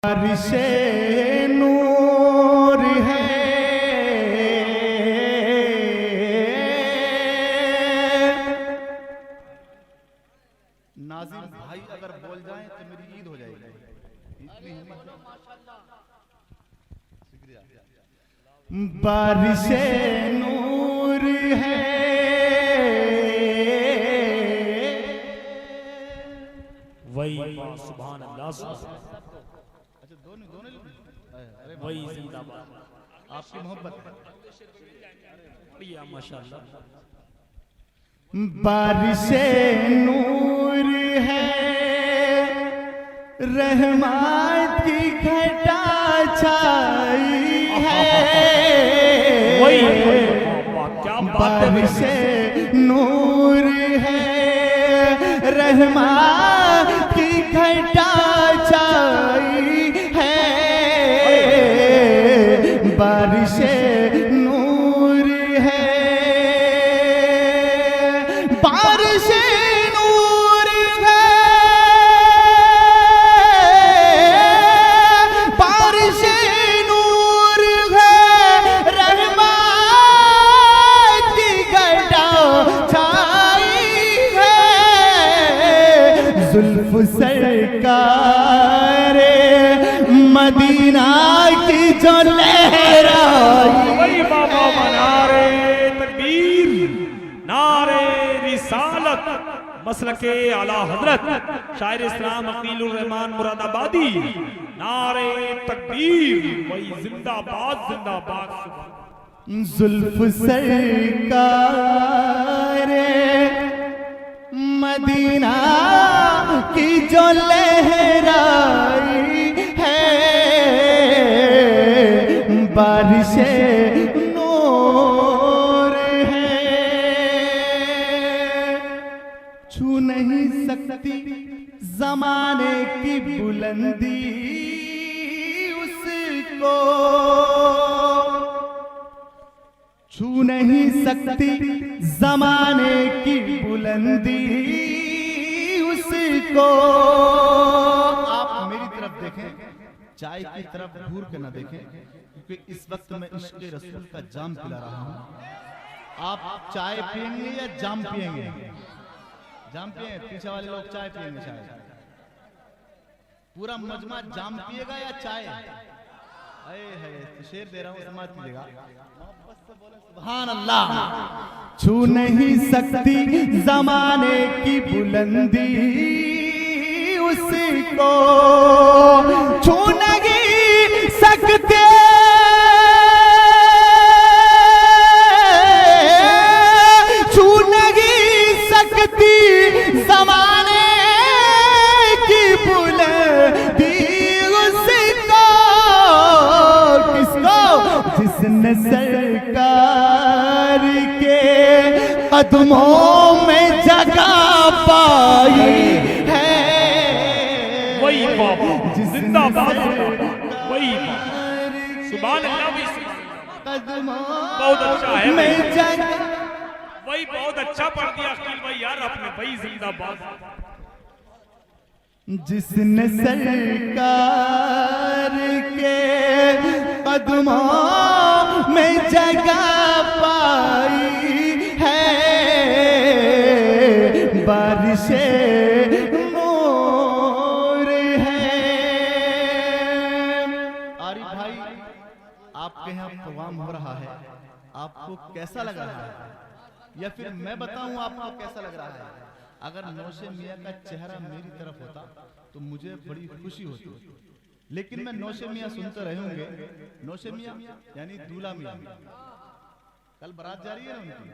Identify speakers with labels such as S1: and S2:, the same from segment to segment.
S1: बारिशे नूर है, नाज़िम भाई अगर बोल जाएं तो मेरी ईद हो जाएगी। बारिशे नूर है,
S2: वही सुभान अल्लाह।
S1: अच्छा दोनों
S2: वही जिंदाबाद,
S1: आपकी मोहब्बत है।
S2: बढ़िया माशाअल्लाह।
S1: बारिशे नूर है, रहमत की घटा छाई है।
S2: वही क्या बात है।
S1: बारिशे नूर है, रहमत की घटा छाई है। बारिशे नूर है, बारिशे नूर है, बारिशे नूर है, रहमत की घटा छाई है। जुल्फ सरकारे मदीना की जो लहराई।
S2: वही बाबा नारे तकबीर, नारे रिसालत, मसलके आला हजरत शायर इस्लाम अकीलुर रहमान मुरादाबादी। नारे तकबीर, वही जिंदाबाद जिंदाबाद।
S1: जुल्फ सरकारे मदीना की जो लहराई है। बारिशे नूर है, छू नहीं सकती जमाने की बुलंदी उसको, छू नहीं सकती जमाने की बुलंदी उसको। आप मेरी तरफ देखें, चाय की तरफ घूर के ना देखें, क्योंकि इस वक्त मैं इश्क़ रसूल का जाम पिला रहा हूं। आप चाय पिएंगे या जाम पिएंगे? जाम पिएंगे? पीछे वाले लोग चाय पिएंगे शायद। पूरा मजमा जाम पिएगा या चाय? अरे है तो शेर दे रहा हूं, समाज पिएगा। सुभान अल्लाह। छू नहीं सकती जमाने की बुलंदी उसको, छू नहीं सकते, छू नहीं सकती जमाने की बुलंदी उसको। किसको? जिसने सरकार के कदमों में जगह पाई है।
S2: वही बाबा जिंदाबाद, वही सुभान अल्लाह। बहुत अच्छा है, वही बहुत अच्छा पढ़ दिया अकील भाई यार आपने, वही जिंदाबाद।
S1: जिसने सरकार के कदमों में जगह पाई है। बारिशे नूर है। आरिफ भाई, आपके यहाँ प्रोग्राम हो रहा है, आपको कैसा लग रहा है? या फिर मैं बताऊं आपको कैसा लग रहा है? अगर नौशे मियाँ का चेहरा मेरी तरफ होता तो मुझे बड़ी खुशी होती, लेकिन मैं नौशे मियाँ सुनते रहूंगे। नौशे मियाँ यानी दूल्हा मियाँ, कल बारात जा रही है ना उनकी,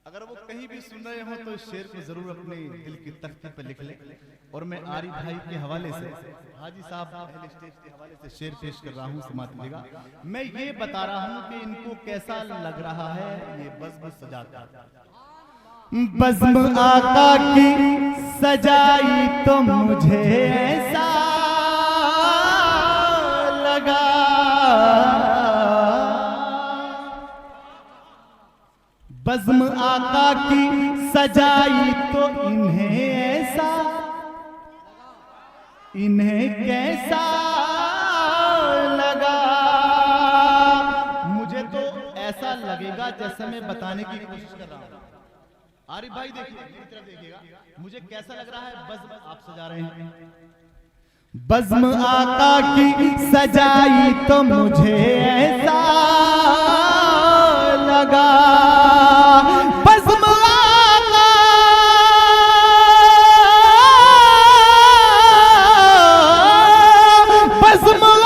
S1: अगर वो कहीं भी सुन रहे हो तो इस शेर को जरूर अपने दिल की तख्ती पर लिख ले। और मैं आरिफ भाई के हवाले से, हाजी साहब पहले स्टेज के हवाले से शेर पेश कर रहा हूँ, समात लीजिएगा। मैं ये बता रहा हूँ कि इनको कैसा लग रहा है ये बज़्म सजाता। बज़्म आका की सजाई तो मुझे ऐसा लगा, बज़्म आका की सजाई तो इन्हें ऐसा, इन्हें कैसा जैसा मैं बताने की कोशिश कर रहा हूँ। आरिफ भाई देखिए, मेरी तरफ देखिएगा, मुझे कैसा लग रहा है बज़्म आप सजा रहे हैं। बज़्म आका की सजाई तो मुझे ऐसा लगा, बज़्म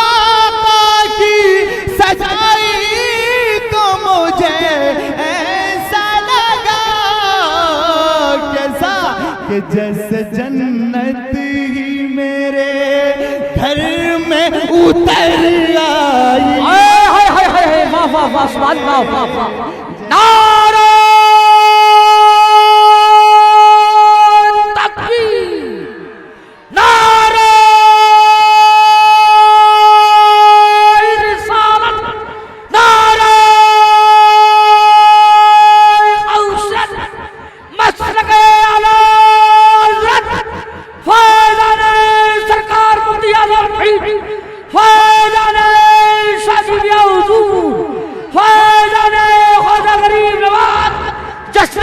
S1: आका की सजाई तो मुझे ऐसा लगा, कैसा कि जैसे जन्नत ही मेरे घर में उतर आई।
S3: हाय हाय हाय हाय, वाह वाह वाह, सुभान अल्लाह, वाह वाह, नारे तकबीर, नारे रिसालत, नारे औसत, मसलके आला हज़रत फैज़ान सरकार मुफ्ती आज़म फैज़ान शादी हुजूर फैज़ान ख्वाजा गरीब नवाज, जश्न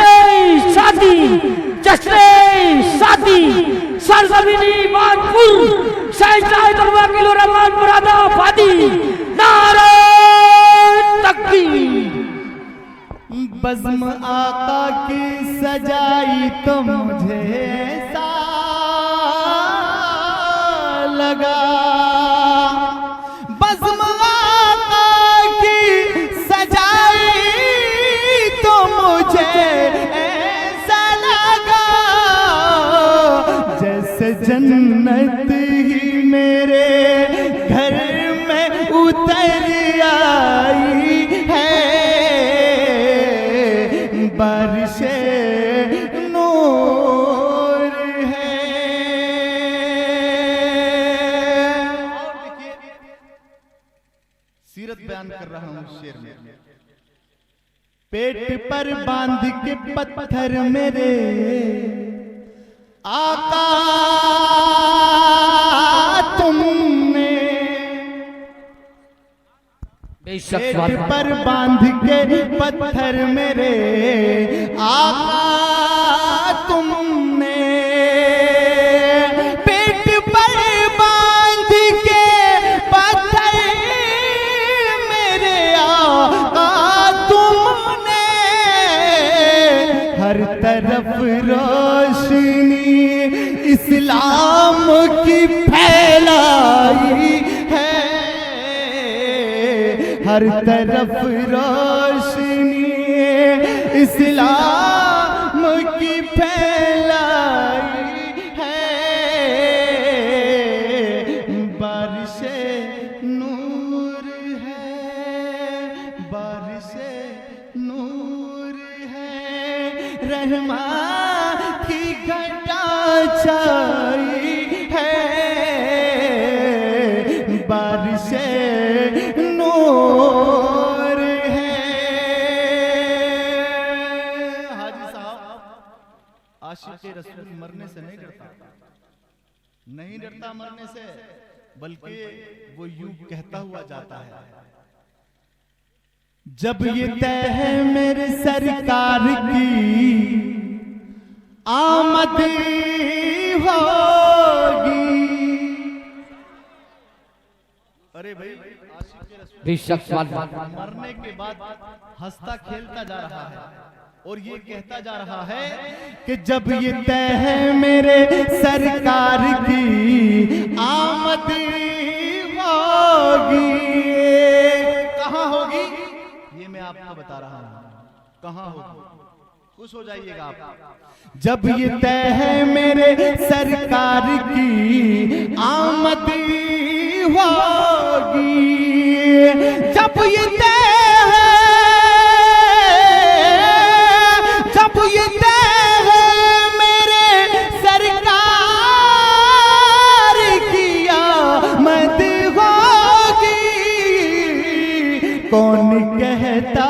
S3: शादी सरजमीनी मानपुर शहंशाह दरबार किलो रहमान मुरादाबादी, नारे तकबीर।
S1: बज़्म आका की सजाई तो मुझे ऐसा लगा, बज़्म आका की सजाई तो मुझे ऐसा लगा, जैसे जन्नत ही मेरे घर में उतर आई है, बारिशे नूर है। और देखिए, सीरत बयान कर रहा हूं शेर में। पेट पर बांध के पत्थर मेरे आका तुमने, पेट पर बांध के पत्थर मेरे आका तुमने, पेट पर बांध के पत्थर मेरे आका तुमने, हर तरफ रोशनी इस्लाम की फैलाई है, हर तरफ रोशनी इस्लाम की फैलाई है, बारिशे नूर है, बारिशे नूर है, रहमा की घटा छाई है, बारिशे नूर है। हाजी साहब, आशिक़े रसूल मरने से नहीं डरता, नहीं डरता मरने से, बल्कि वो यूं कहता हुआ जाता है, जब ये तय है मेरे सरकार की आमद होगी। अरे भाई, मरने के बाद हंसता खेलता जा रहा है और ये कहता जा रहा है कि जब ये तय है मेरे सरकार की आमद होगी। कहाँ होगी ये मैं आपको बता रहा हूँ, कहाँ होगी, खुश हो जाइएगा आप। जब ये तय है मेरे सरकार की आमद होगी, जब ये तय है, जब ये तय है मेरे सरकार की आमद होगी, कौन कहता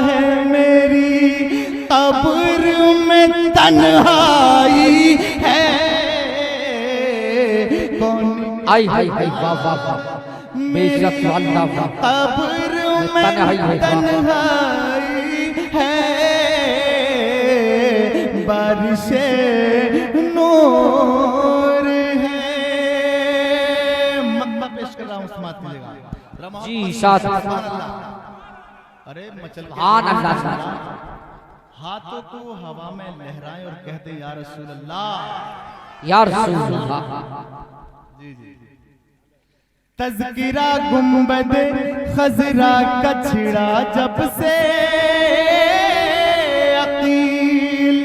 S1: है मेरी कब्र में तन्हाई है, कौन
S3: आई हाय हाय, वाह वाह वाह, बेशक अल्लाह,
S1: कब्र में तन्हाई बारिशे नूर है। मक्का पेश कर रहा हूँ, समाप्त कीजिएगा
S3: जी साथ
S1: अरे मचल
S3: हाँ अल्लाह
S1: हाथों को हवा में लहराएं और कहते या रसूल अल्लाह
S3: या रसूल अल्लाह।
S1: जी जी तज़किरा गुंबद खजरा का छिड़ा जब से अकील।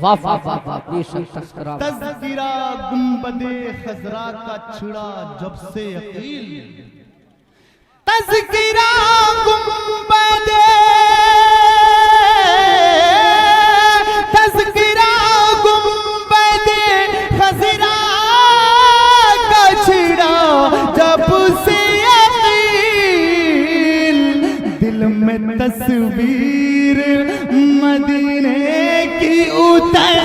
S3: वाह वाह वाह वाह बेशक तस्करा।
S1: तज़किरा गुंबद खजरा का छिड़ा जब से अकील। तज़किरा गुंबद तज़किरा गुंबद खजरा का छिड़ा जब से अकील। दिल में तस्वीर मदीने की उतर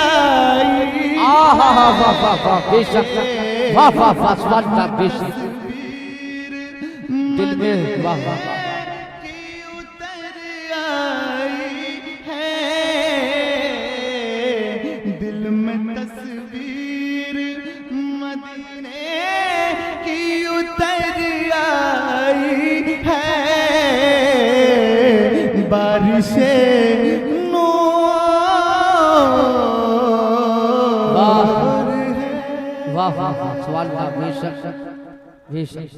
S1: आई।
S3: आहा वाह वाह वाह बेशक वाह वाह वाह स्वाद बेशक दिल में वाह वाह
S1: की उतर आई है। दिल में तस्वीर मदीने की उतर आई है। बारिशे
S3: वाह वाह वाह स्वाद बेशक बेशक